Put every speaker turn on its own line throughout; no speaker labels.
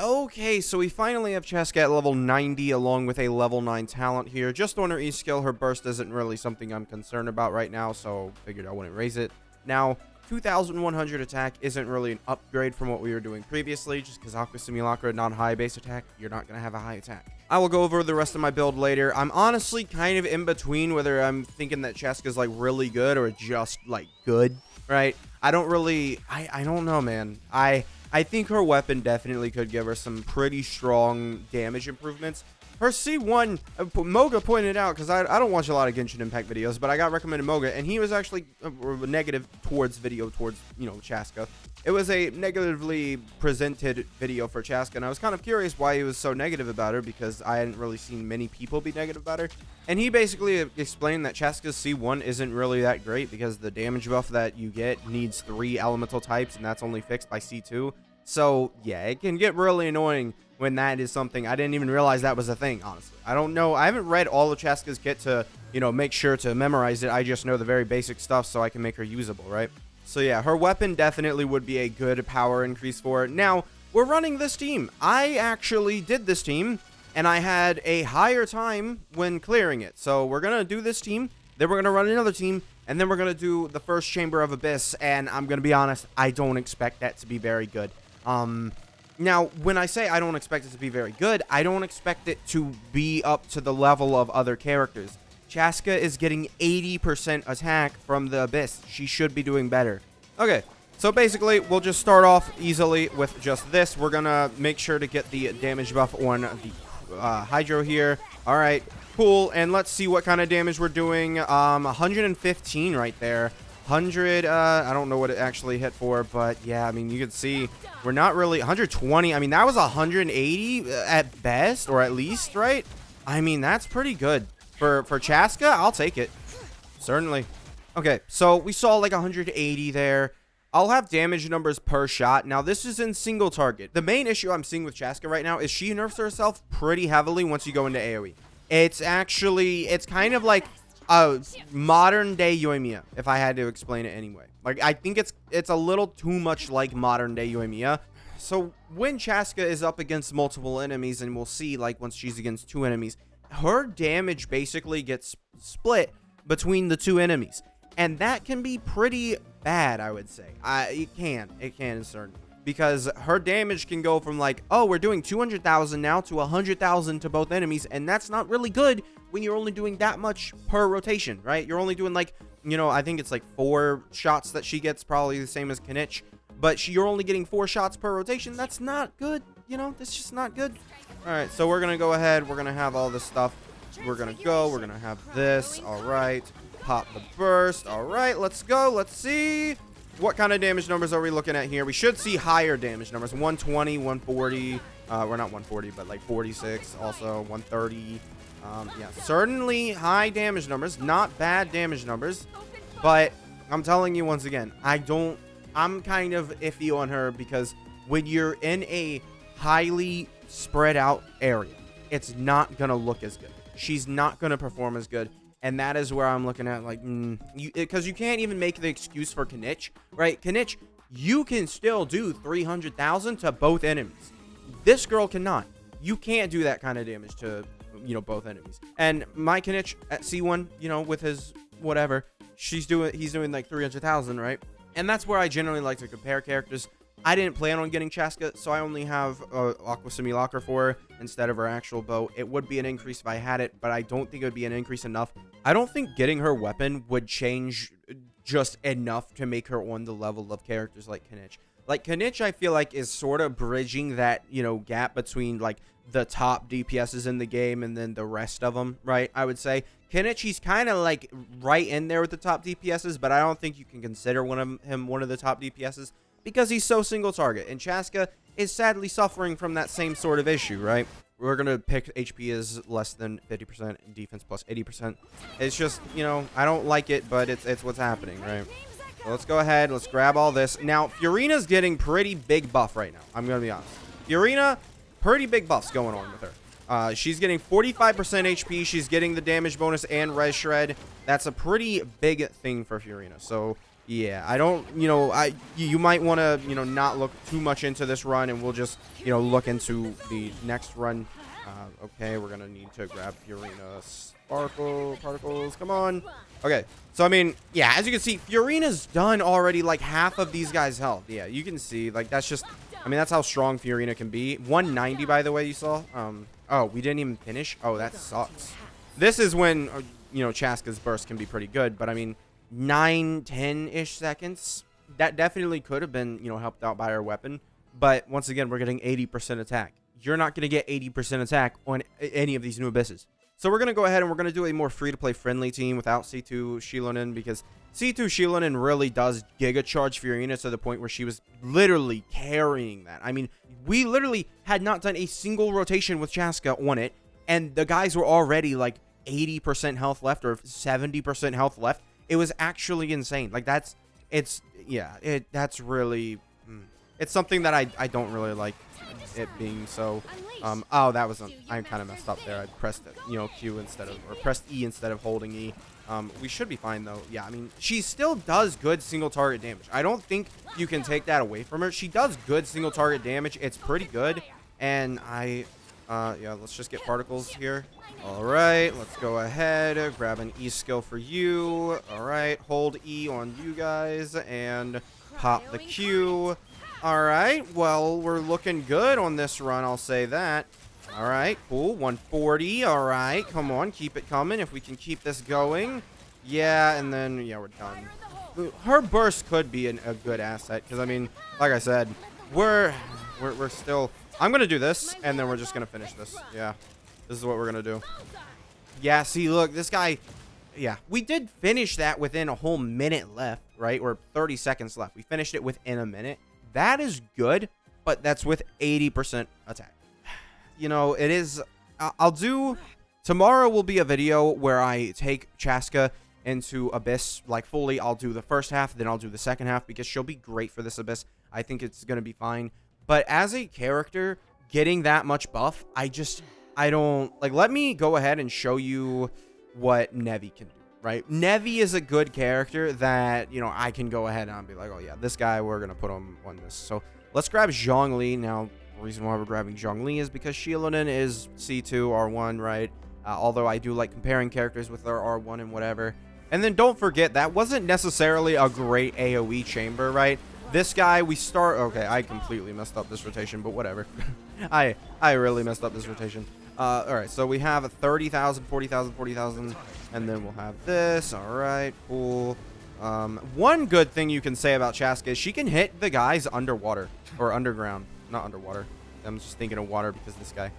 Okay, so we finally have Chasca at level 90 along with a level 9 talent here. Just on her E skill, her burst isn't really something I'm concerned about right now, so figured I wouldn't raise it. Now, 2100 attack isn't really an upgrade from what we were doing previously, just because Aqua Simulacra, non-high base attack, you're not going to have a high attack. I will go over the rest of my build later. I'm honestly kind of in between whether I'm thinking that Chasca's like really good or just like good, right? I don't know, man. I think her weapon definitely could give her some pretty strong damage improvements. Her C1, Moga pointed out, because I don't watch a lot of Genshin Impact videos, but I got recommended Moga, and he was actually negative towards, you know, Chasca. It was a negatively presented video for Chasca, and I was kind of curious why he was so negative about her, because I hadn't really seen many people be negative about her. And he basically explained that Chasca's C1 isn't really that great, because the damage buff that you get needs 3 elemental types, and that's only fixed by C2. So, yeah, it can get really annoying when that is something. I didn't even realize that was a thing, honestly. I don't know. I haven't read all of Chasca's kit to, you know, make sure to memorize it. I just know the very basic stuff so I can make her usable, right? So, yeah, her weapon definitely would be a good power increase for her. Now, we're running this team. I actually did this team, and I had a higher time when clearing it. So, we're going to do this team, then we're going to run another team, and then we're going to do the first Chamber of Abyss, and I'm going to be honest, I don't expect that to be very good. Now, when I say I don't expect it to be very good, I don't expect it to be up to the level of other characters. Chasca is getting 80% attack from the Abyss. She should be doing better. Okay, so basically, we'll just start off easily with just this. We're gonna make sure to get the damage buff on the Hydro here. All right, cool, and let's see what kind of damage we're doing. 115 right there. 100, I don't know what it actually hit for, but yeah, I mean, you can see we're not really 120. I mean, that was 180 at best, or at least, right? I mean, that's pretty good for Chasca. I'll take it, certainly. Okay, so we saw like 180 there. I'll have damage numbers per shot. Now, this is in single target. The main issue I'm seeing with Chasca right now is she nerfs herself pretty heavily once you go into AoE. It's kind of like a modern day Yoimiya, if I had to explain it anyway. Like, I think it's a little too much like modern day Yoimiya. So when Chasca is up against multiple enemies, and we'll see like once she's against 2 enemies, her damage basically gets split between the 2 enemies, and that can be pretty bad, I would say. It can certainly, because her damage can go from like, oh, we're doing 200,000 now to 100,000 to both enemies, and that's not really good when you're only doing that much per rotation, right? You're only doing like, you know, I think it's like 4 shots that she gets, probably the same as Kinich, but you're only getting 4 shots per rotation. That's not good, you know, that's just not good. All right, so we're gonna go ahead, we're gonna have all this stuff, we're gonna have this. All right, pop the burst. All right, let's go. Let's see what kind of damage numbers are we looking at here. We should see higher damage numbers. 120, 140, we're not 140, but like 46, also 130. Yeah, certainly high damage numbers, not bad damage numbers, but I'm telling you once again, I'm kind of iffy on her, because when you're in a highly spread out area, it's not gonna look as good. She's not gonna perform as good, and that is where I'm looking at, like, because you can't even make the excuse for Kinich, right? Kinich, you can still do 300,000 to both enemies. This girl cannot. You can't do that kind of damage to, you know, both enemies. And my Kinich at C1, you know, with his whatever, he's doing like 300,000, right? And that's where I generally like to compare characters. I didn't plan on getting Chasca, so I only have Aqua Simulacra for her instead of her actual bow. It would be an increase if I had it, but I don't think it would be an increase enough. I don't think getting her weapon would change just enough to make her on the level of characters like Kinich. Like, Kinich, I feel like, is sort of bridging that, you know, gap between, like, the top DPSs in the game and then the rest of them, right? I would say Kinich, he's kind of, like, right in there with the top DPSs, but I don't think you can consider one of the top DPSs, because he's so single target. And Chasca is sadly suffering from that same sort of issue, right? We're going to pick HP as less than 50% and defense plus 80%. It's just, you know, I don't like it, but it's what's happening, right? So let's go ahead. Let's grab all this. Now, Furina's getting pretty big buff right now. I'm going to be honest. Furina, pretty big buffs going on with her. She's getting 45% HP. She's getting the damage bonus and res shred. That's a pretty big thing for Furina. So Yeah, I don't, you might want to, not look too much into this run, and we'll just, look into the next run. Okay, we're going to need to grab Fiorina Sparkle Particles. Come on. Okay, so, I mean, yeah, as you can see, Fiorina's done already, like, half of these guys' health. Yeah, you can see, like, that's just, I mean, that's how strong Fiorina can be. 190, by the way, you saw. Oh, we didn't even finish? Oh, that sucks. This is when, Chasca's burst can be pretty good, but, I mean, 9-10-ish seconds, that definitely could have been, helped out by our weapon. But once again, we're getting 80% attack. You're not going to get 80% attack on any of these new abysses. So we're going to go ahead and we're going to do a more free-to-play friendly team without C2 Shilonen, because C2 Shilonen really does giga charge Fiorina to the point where she was literally carrying that. I mean, we literally had not done a single rotation with Chasca on it, and the guys were already like 80% health left or 70% health left. It was actually insane. Like, that's really, it's something that I don't really like it being so, oh, that was, I kind of messed up there. I pressed, Q instead of, or pressed E instead of holding E. We should be fine though. Yeah, I mean, she still does good single target damage. I don't think you can take that away from her. She does good single target damage. It's pretty good. And yeah, let's just get particles here. All right, let's go ahead, grab an E skill for you. All right, hold E on you guys and pop the Q. All right, well, we're looking good on this run, I'll say that. All right, cool, 140. All right, come on, keep it coming if we can keep this going. Yeah, and then, yeah, we're done. Her burst could be a good asset because, I mean, like I said, we're still... I'm going to do this, and then we're just going to finish this. Yeah. This is what we're going to do. Yeah, see, look, this guy, yeah, we did finish that within a whole minute left, right? Or 30 seconds left. We finished it within a minute. That is good, but that's with 80% attack. It is, I'll do, tomorrow will be a video where I take Chasca into Abyss, like fully. I'll do the first half, then I'll do the second half, because she'll be great for this Abyss. I think it's going to be fine. But as a character, getting that much buff, I don't, like, let me go ahead and show you what Nevi can do, right? Nevi is a good character that, I can go ahead and be like, oh yeah, this guy, we're going to put him on this. So let's grab Zhongli. Now, the reason why we're grabbing Zhongli is because Shilonen is C2, R1, right? Although I do like comparing characters with their R1 and whatever. And then don't forget, that wasn't necessarily a great AoE chamber, right? This guy, we start... Okay, I completely messed up this rotation, but whatever. I really messed up this rotation. Alright, so we have a 30,000, 40,000, 40,000, and then we'll have this. Alright, cool. One good thing you can say about Chasca is she can hit the guys underwater. Or underground. Not underwater. I'm just thinking of water because this guy.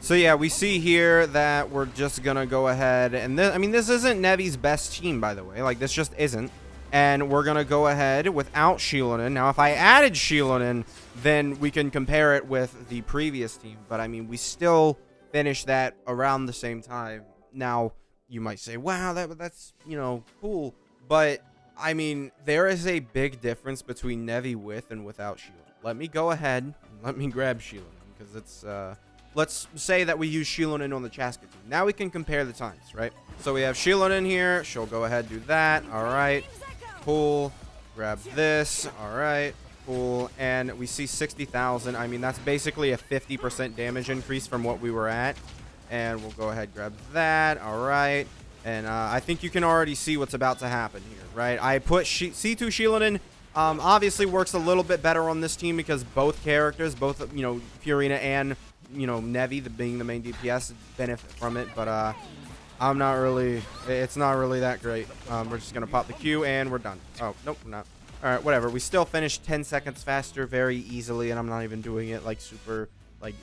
So yeah, we see here that we're just gonna go ahead, and this, I mean, this isn't Nevi's best team, by the way. Like, this just isn't. And we're going to go ahead without Shilonen. Now, if I added Shilonen, then we can compare it with the previous team. But, I mean, we still finished that around the same time. Now, you might say, wow, that's, cool. But, I mean, there is a big difference between Nevi with and without Shilonen. Let me go ahead and let me grab Shilonen, because it's, let's say that we use Shilonen on the Chasca team. Now we can compare the times, right? So we have Shilonen here. She'll go ahead and do that. All right. Cool. Grab this. All right. Cool. And we see 60,000. I mean, that's basically a 50% damage increase from what we were at. And we'll go ahead and grab that. All right. And I think you can already see what's about to happen here, right? I put C2 Shilonen. Obviously works a little bit better on this team because both characters, both, Fiorina and, Nevi, being the main DPS, benefit from it. But, it's not really that great. We're just going to pop the Q and we're done. Oh, nope, we're not. All right, whatever. We still finished 10 seconds faster very easily, and I'm not even doing it like super, like,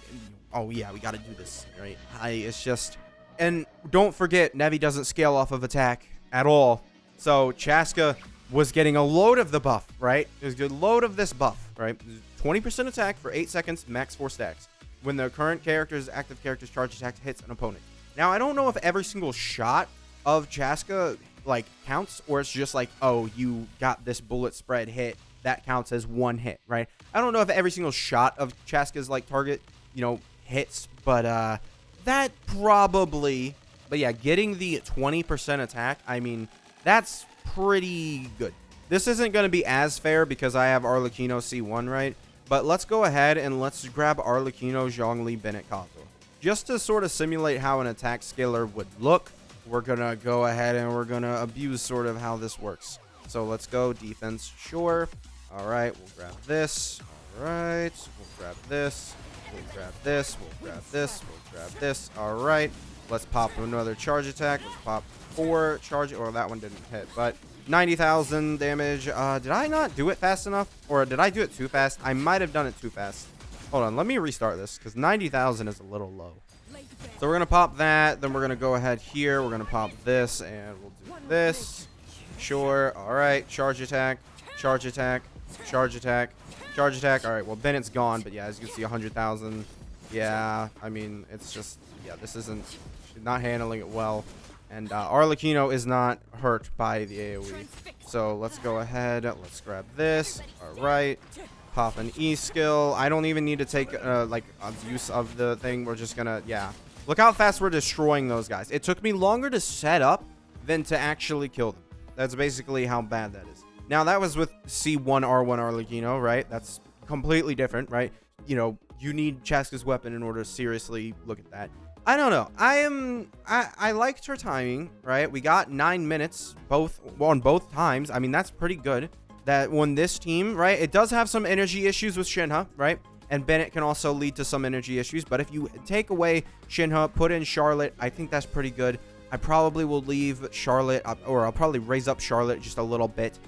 oh yeah, we got to do this, right? It's just, and don't forget, Nevi doesn't scale off of attack at all. So Chasca was getting a load of the buff, right? It was a load of this buff, right? 20% attack for 8 seconds, max 4 stacks. When the current character's active character's charge attack hits an opponent. Now, I don't know if every single shot of Chasca, like, counts, or it's just like, oh, you got this bullet spread hit, that counts as one hit, right? I don't know if every single shot of Chasca's, like, target, hits, but, that probably, but yeah, getting the 20% attack, I mean, that's pretty good. This isn't going to be as fair because I have Arlecchino C1, right? But let's go ahead and let's grab Arlecchino, Zhongli, Bennett, Kato. Just to sort of simulate how an attack scaler would look, we're going to go ahead and we're going to abuse sort of how this works. So let's go defense, sure. All right, we'll grab this. All right, we'll grab this. We'll grab this. We'll grab this. We'll grab this. All right, let's pop another charge attack. Let's pop 4 charge. Or that one didn't hit, but 90,000 damage. Did I not do it fast enough? Or did I do it too fast? I might have done it too fast. Hold on, let me restart this because 90,000 is a little low. So we're going to pop that. Then we're going to go ahead here. We're going to pop this and we'll do this. Sure. All right. Charge attack. Charge attack. Charge attack. Charge attack. All right. Well, Bennett's gone. But yeah, as you can see, 100,000. Yeah. I mean, it's just, yeah, this isn't, she's not handling it well. And Arlecchino is not hurt by the AoE. So let's go ahead. Let's grab this. All right. Pop an E skill. I don't even need to take like abuse of the thing. We're just gonna, yeah. Look how fast we're destroying those guys. It took me longer to set up than to actually kill them. That's basically how bad that is. Now that was with C1 R1 Arlecchino, right? That's completely different, right? You know, you need Chasca's weapon in order to seriously look at that. I don't know. I liked her timing, right? We got 9 minutes on both times. I mean, that's pretty good. That when this team, right? It does have some energy issues with Shinha, right? And Bennett can also lead to some energy issues. But if you take away Shinha, put in Charlotte, I think that's pretty good. I probably will leave Charlotte up, or I'll probably raise up Charlotte just a little bit.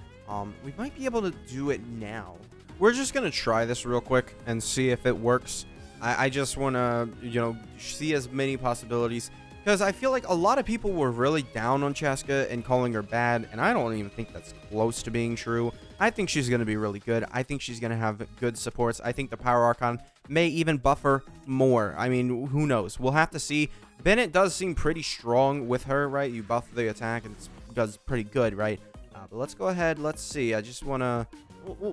We might be able to do it now. We're just going to try this real quick and see if it works. I just want to, you know, see as many possibilities. Because I feel like a lot of people were really down on Chasca and calling her bad. And I don't even think that's close to being true. I think she's going to be really good. I think she's going to have good supports. I think the Power Archon may even buff her more. I mean, who knows? We'll have to see. Bennett does seem pretty strong with her, right? You buff the attack and it does pretty good, right? But let's go ahead. Let's see. I just want to...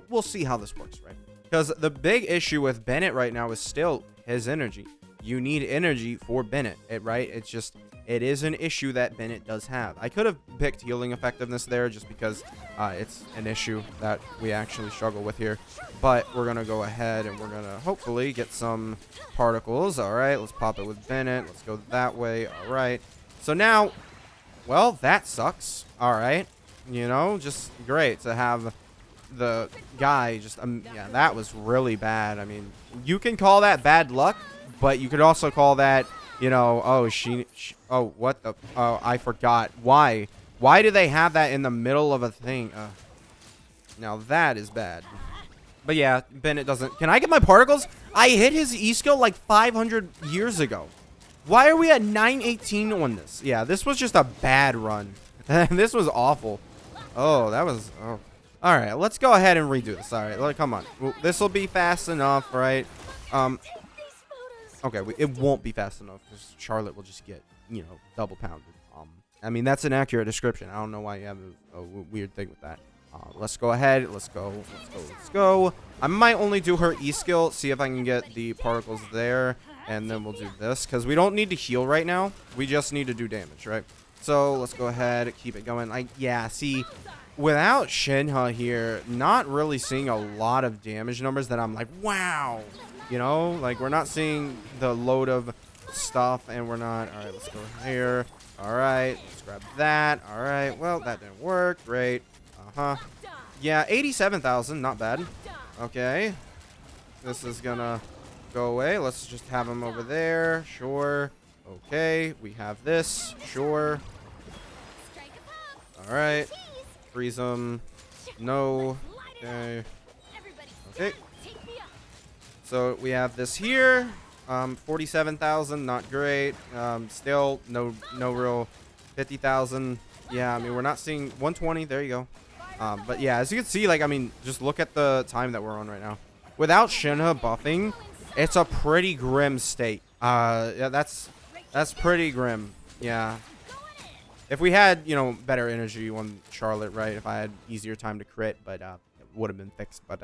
We'll see how this works, right? Because the big issue with Bennett right now is still his energy. You need energy for Bennett, right? It's just, it is an issue that Bennett does have. I could have picked healing effectiveness there just because it's an issue that we actually struggle with here. But we're going to go ahead and we're going to hopefully get some particles. All right, let's pop it with Bennett. Let's go that way. All right. So now, well, that sucks. All right. You know, just great to have the guy just yeah, that was really bad. I mean, you can call that bad luck, but you could also call that, you know, oh, oh, what the, oh, I forgot. Why do they have that in the middle of a thing? Now that is bad. But yeah, Bennett doesn't. Can I get my particles? I hit his E skill like 500 years ago. Why are we at 918 on this? Yeah, this was just a bad run. This was awful. Oh, that was, oh. All right, let's go ahead and redo this. All right, come on. This will be fast enough, right? Okay, it won't be fast enough because Charlotte will just get, you know, double pounded. I mean, that's an accurate description. I don't know why you have a weird thing with that. Let's go ahead. Let's go. Let's go. I might only do her E skill, see if I can get the particles there, and then we'll do this because we don't need to heal right now. We just need to do damage, right? So let's go ahead, keep it going. Yeah, see, without Shinha here, not really seeing a lot of damage numbers that I'm like, wow. You know, like we're not seeing the load of stuff and we're not. All right, let's go here. All right, let's grab that. All right, well, that didn't work. Great. Yeah, 87,000, not bad. Okay. This is gonna go away. Let's just have him over there. Sure. Okay, we have this. Sure. All right. Freeze him. No. Okay. Okay. So we have this here. 47,000, not great. Still no real 50,000. Yeah, I mean, we're not seeing 120. There you go. But yeah, as you can see, like, I mean, just look at the time that we're on right now. Without Shinha buffing, it's a pretty grim state. Yeah, that's pretty grim. Yeah. If we had, you know, better energy on Charlotte, right? If I had easier time to crit, but it would have been fixed. But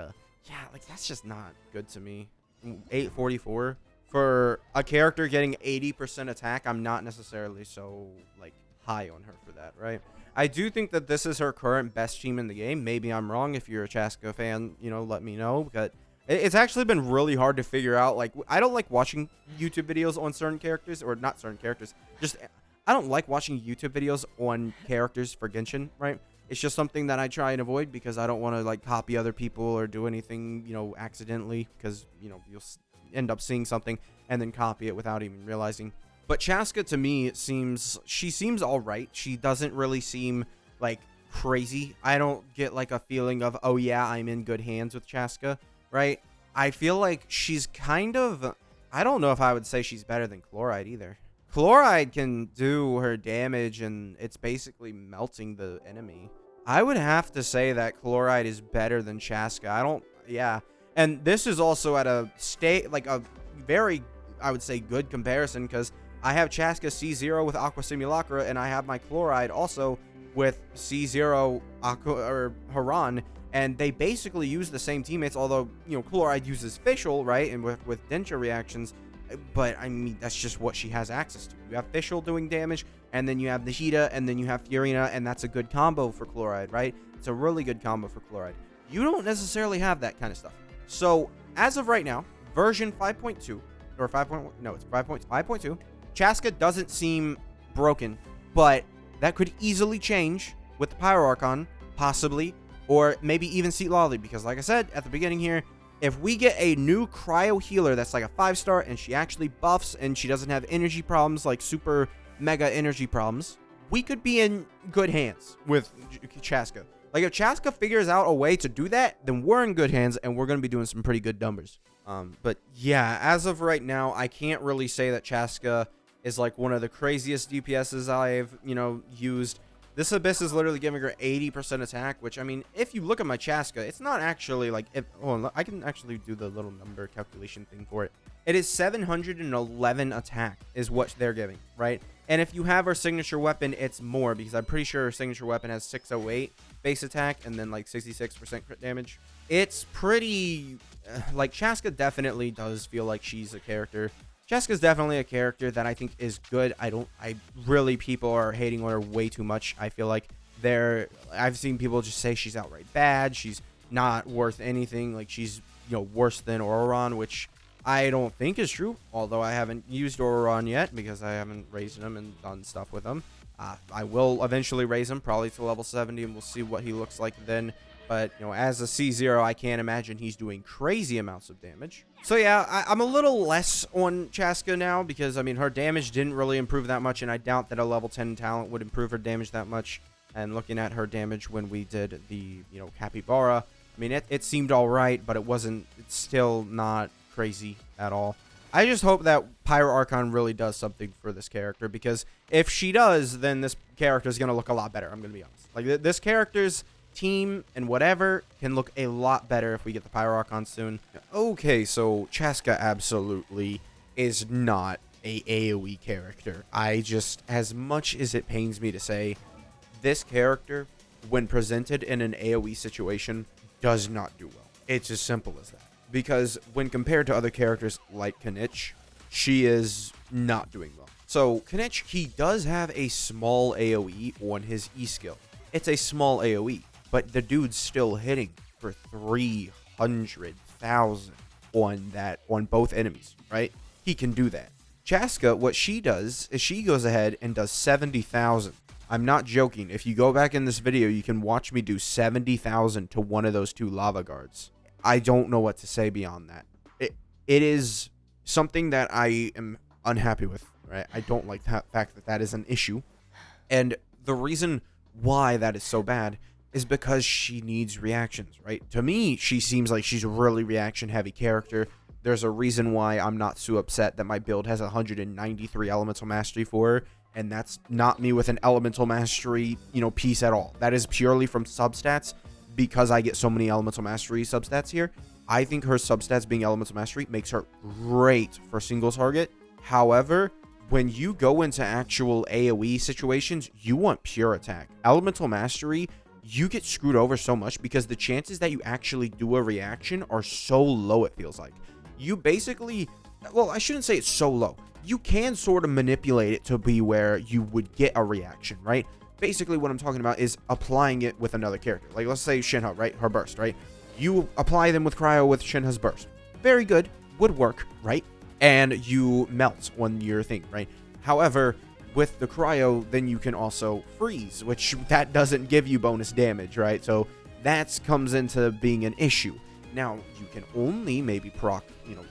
yeah, like, that's just not good to me. 844 for a character getting 80% attack. I'm not necessarily so like high on her for that, right? I do think that this is her current best team in the game. Maybe I'm wrong. If you're a Chasca fan, let me know. But it's actually been really hard to figure out. Like, I don't like watching YouTube videos on certain characters, or not certain characters. Just, I don't like watching YouTube videos on characters for Genshin, right? It's just something that I try and avoid because I don't want to, like, copy other people or do anything, accidentally. Because, you'll end up seeing something and then copy it without even realizing. But Chasca, to me, she seems all right. She doesn't really seem, like, crazy. I don't get, like, a feeling of, oh, yeah, I'm in good hands with Chasca, right? I feel like she's kind of, I don't know if I would say she's better than Chloride either. Chloride can do her damage, and it's basically melting the enemy. I would have to say that Chloride is better than Chasca. Yeah. And this is also at a like, a very, I would say, good comparison, because I have Chasca C0 with Aqua Simulacra, and I have my Chloride also with C0 Aqua, or Haran, and they basically use the same teammates, although, Chloride uses Fischl, right, and with Densha reactions, but, I mean, that's just what she has access to. You have Fischl doing damage, and then you have Nishida, and then you have Fiorina, and that's a good combo for Chloride, right? It's a really good combo for Chloride. You don't necessarily have that kind of stuff. So, as of right now, version 5.2, or 5.1, no, it's 5.2, Chasca doesn't seem broken, but that could easily change with the Pyro Archon, possibly, or maybe even Seat Lolly, because like I said at the beginning here, if we get a new cryo healer that's like a 5-star and she actually buffs and she doesn't have energy problems, like super mega energy problems, we could be in good hands with Chasca. Like, if Chasca figures out a way to do that, then we're in good hands and we're going to be doing some pretty good numbers. But yeah, as of right now, I can't really say that Chasca is like one of the craziest DPSs I've, used. This Abyss is literally giving her 80% attack, which, I mean, if you look at my Chasca, it's not actually like, I can actually do the little number calculation thing for it. It is 711 attack is what they're giving, right? And if you have her signature weapon, it's more, because I'm pretty sure her signature weapon has 608 base attack and then like 66% crit damage. It's pretty, like, Chasca definitely does feel like she's a character. Chasca's definitely a character that I think is good. People are hating on her way too much. I feel like I've seen people just say she's outright bad. She's not worth anything. Like, she's, worse than Auroron, which I don't think is true. Although I haven't used Auroron yet because I haven't raised him and done stuff with him. I will eventually raise him, probably to level 70, and we'll see what he looks like then. But, as a C0, I can't imagine he's doing crazy amounts of damage. So, yeah, I'm a little less on Chasca now because, I mean, her damage didn't really improve that much, and I doubt that a level 10 talent would improve her damage that much. And looking at her damage when we did the, Capybara, I mean, it seemed all right, but it's still not crazy at all. I just hope that Pyro Archon really does something for this character, because if she does, then this character is going to look a lot better, I'm going to be honest. Like, this character's team and whatever can look a lot better if we get the Pyro Archon soon. Okay, so Chasca absolutely is not a AoE character. As much as it pains me to say, this character, when presented in an AoE situation, does not do well. It's as simple as that. Because when compared to other characters like Kanich, she is not doing well. So Kanich, he does have a small AoE on his E skill. It's a small AoE, but the dude's still hitting for 300,000 on both enemies, right? He can do that. Chasca, what she does is she goes ahead and does 70,000. I'm not joking. If you go back in this video, you can watch me do 70,000 to one of those two lava guards. I don't know what to say beyond that. It is something that I am unhappy with, right? I don't like the fact that that is an issue. And the reason why that is so bad is because she needs reactions, right? To me, she seems like she's a really reaction-heavy character. There's a reason why I'm not so upset that my build has 193 elemental mastery for her, and that's not me with an elemental mastery, piece at all. That is purely from substats, because I get so many elemental mastery substats here. I think her substats being elemental mastery makes her great for single target. However, when you go into actual AoE situations, you want pure attack. Elemental mastery, you get screwed over so much because the chances that you actually do a reaction are so low, it feels like. You basically, well, I shouldn't say it's so low. You can sort of manipulate it to be where you would get a reaction, right? basically what I'm talking about is applying it with another character. Like, let's say Shinha, right? Her burst, right? You apply them with cryo with Shinha's burst. Very good. Would work, right? And you melt on your thing, right? However, with the cryo, then you can also freeze, which that doesn't give you bonus damage, right? So that comes into being an issue. Now, you can only maybe proc,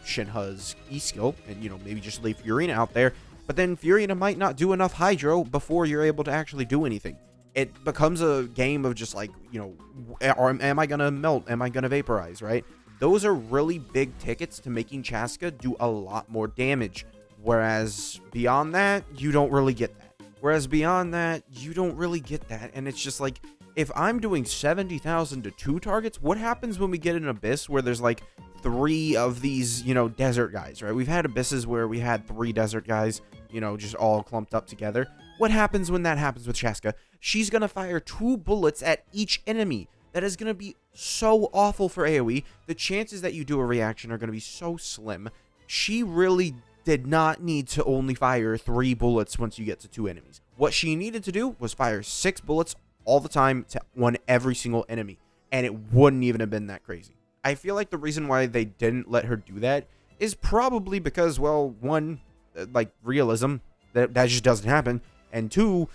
Shinha's E-skill and, maybe just leave Furina out there. But then Furina might not do enough Hydro before you're able to actually do anything. It becomes a game of just like, am I going to melt? Am I going to vaporize, right? Those are really big tickets to making Chasca do a lot more damage. Whereas beyond that, you don't really get that. And it's just like, if I'm doing 70,000 to 2 targets, what happens when we get an Abyss where there's like 3 of these, desert guys, right? We've had Abysses where we had 3 desert guys, just all clumped up together. What happens when that happens with Chasca? She's going to fire 2 bullets at each enemy. That is going to be so awful for AoE. The chances that you do a reaction are going to be so slim. She really did not need to only fire 3 bullets once you get to 2 enemies. What she needed to do was fire 6 bullets all the time to on every single enemy, and it wouldn't even have been that crazy. I feel like the reason why they didn't let her do that is probably because, well, one, like realism, that just doesn't happen, and two,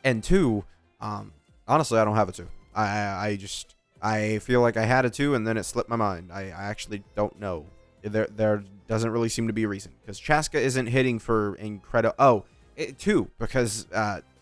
honestly, I don't have a 2. I feel like I had a 2 and then it slipped my mind. I actually don't know. There doesn't really seem to be a reason, because Chasca isn't hitting for incredible. 2, because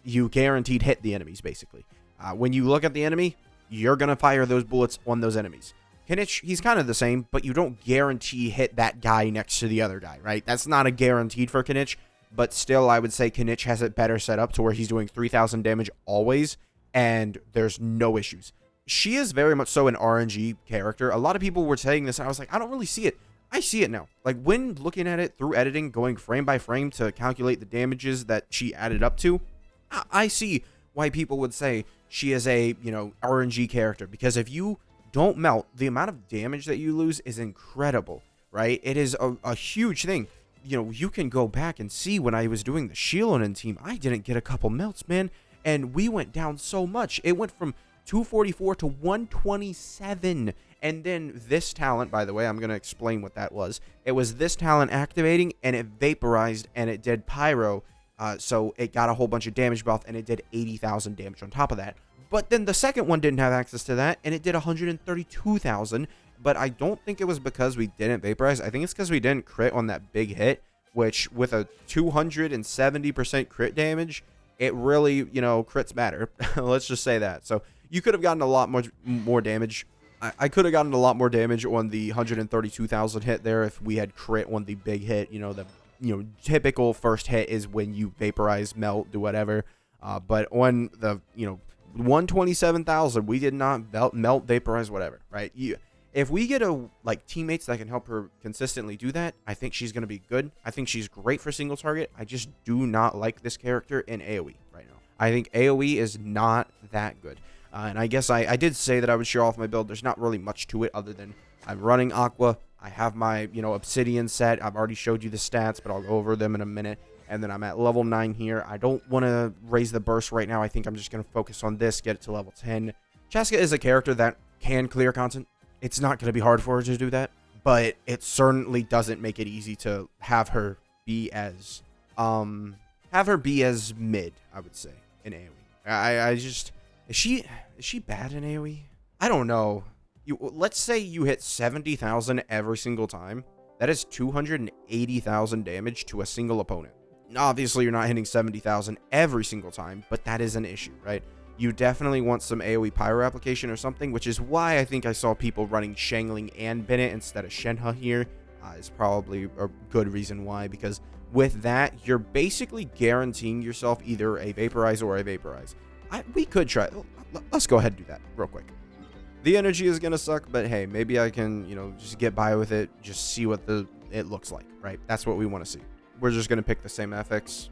you guaranteed hit the enemies, basically. When you look at the enemy, you're going to fire those bullets on those enemies. Kinich, he's kind of the same, but you don't guarantee hit that guy next to the other guy, right? That's not a guaranteed for Kinich, but still, I would say Kinich has it better set up to where he's doing 3,000 damage always, and there's no issues. She is very much so an RNG character. A lot of people were saying this, and I was like, I don't really see it. I see it now. Like, when looking at it through editing, going frame by frame to calculate the damages that she added up to, I see why people would say she is a, RNG character. Because if you don't melt, the amount of damage that you lose is incredible, right? It is a huge thing. You can go back and see when I was doing the Shielonen team, I didn't get a couple melts, man. And we went down so much. It went from 244 to 127. And then this talent, by the way, I'm going to explain what that was. It was this talent activating, and it vaporized, and it did pyro. So it got a whole bunch of damage buff, and it did 80,000 damage on top of that. But then the second one didn't have access to that, and it did 132,000. But I don't think it was because we didn't vaporize. I think it's because we didn't crit on that big hit, which with a 270% crit damage, it really, crits matter. Let's just say that. So you could have gotten a lot more damage. I could have gotten a lot more damage on the 132,000 hit there if we had crit on the big hit. The typical first hit is when you vaporize, melt, do whatever. But on the 127,000, we did not melt, vaporize, whatever. Right? If we get teammates that can help her consistently do that, I think she's gonna be good. I think she's great for single target. I just do not like this character in AoE right now. I think AoE is not that good. And I guess I did say that I would share off my build. There's not really much to it other than I'm running Aqua. I have my, Obsidian set. I've already showed you the stats, but I'll go over them in a minute. And then I'm at level 9 here. I don't want to raise the burst right now. I think I'm just going to focus on this, get it to level 10. Chasca is a character that can clear content. It's not going to be hard for her to do that, but it certainly doesn't make it easy to have her be as mid, I would say, in AoE. Is she bad in AoE? I don't know. Let's say you hit 70,000 every single time. That is 280,000 damage to a single opponent. Obviously, you're not hitting 70,000 every single time, but that is an issue, right? You definitely want some AoE pyro application or something, which is why I think I saw people running Shangling and Bennett instead of Shenhe here. Is probably a good reason why, because with that, you're basically guaranteeing yourself either a Vaporize or a Vaporize. We could try. Let's go ahead and do that real quick. The energy is going to suck, but hey, maybe I can, just get by with it. Just see what it looks like, right? That's what we want to see. We're just going to pick the same FX.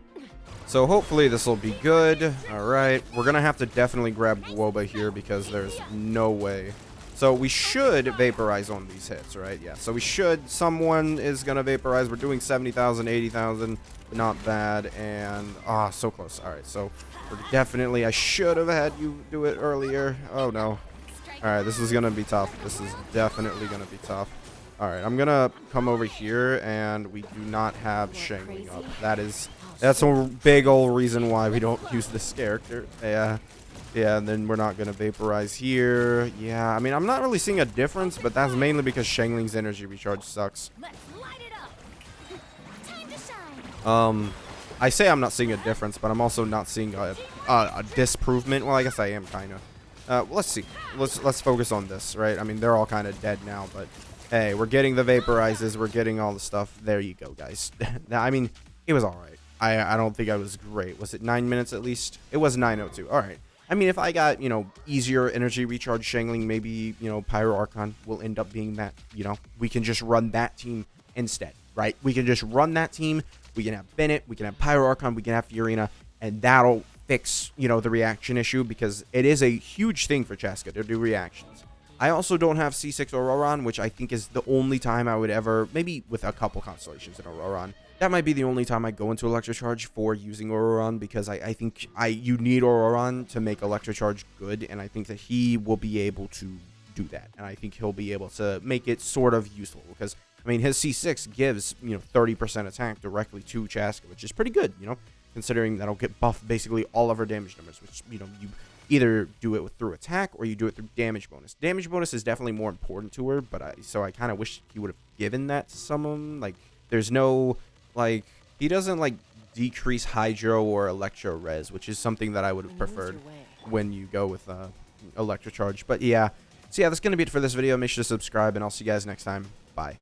So hopefully this will be good. All right. We're going to have to definitely grab Woba here because there's no way So we should vaporize on these hits, right? Yeah, so we should. Someone is going to vaporize. We're doing 70,000, 80,000. Not bad. And, so close. All right, so we're definitely, I should have had you do it earlier. Oh, no. All right, this is going to be tough. This is definitely going to be tough. All right, I'm going to come over here, and we do not have Shangling up. That's a big old reason why we don't use this character. Yeah, and then we're not going to vaporize here. Yeah, I mean, I'm not really seeing a difference, but that's mainly because Shangling's energy recharge sucks. I say I'm not seeing a difference, but I'm also not seeing a disprovement. Well, I guess I am kind of. Let's see. Let's focus on this, right? I mean, they're all kind of dead now, but hey, we're getting the vaporizes. We're getting all the stuff. There you go, guys. I mean, it was all right. I don't think I was great. Was it 9 minutes at least? It was 9:02. All right. I mean, if I got, easier energy recharge Shangling, maybe, Pyro Archon will end up being that, we can just run that team instead, right? We can just run that team. We can have Bennett, we can have Pyro Archon, we can have Fiorina, and that'll fix, the reaction issue, because it is a huge thing for Chasca to do reactions. I also don't have C6 Auroron, which I think is the only time I would ever, maybe with a couple constellations in Auroron, that might be the only time I go into Electrocharge for using Auroron, because I think you need Auroron to make Electrocharge good, and I think that he will be able to do that, and I think he'll be able to make it sort of useful, because, I mean, his C6 gives, 30% attack directly to Chasca, which is pretty good, considering that'll get buffed basically all of her damage numbers, which, you either do it through attack or you do it through damage bonus. Damage bonus is definitely more important to her, but I kind of wish he would have given that to someone. Like, there's no... Like, he doesn't, like, decrease Hydro or Electro Res, which is something that I would have preferred when you go with Electrocharge. But, yeah. So, yeah, that's going to be it for this video. Make sure to subscribe, and I'll see you guys next time. Bye.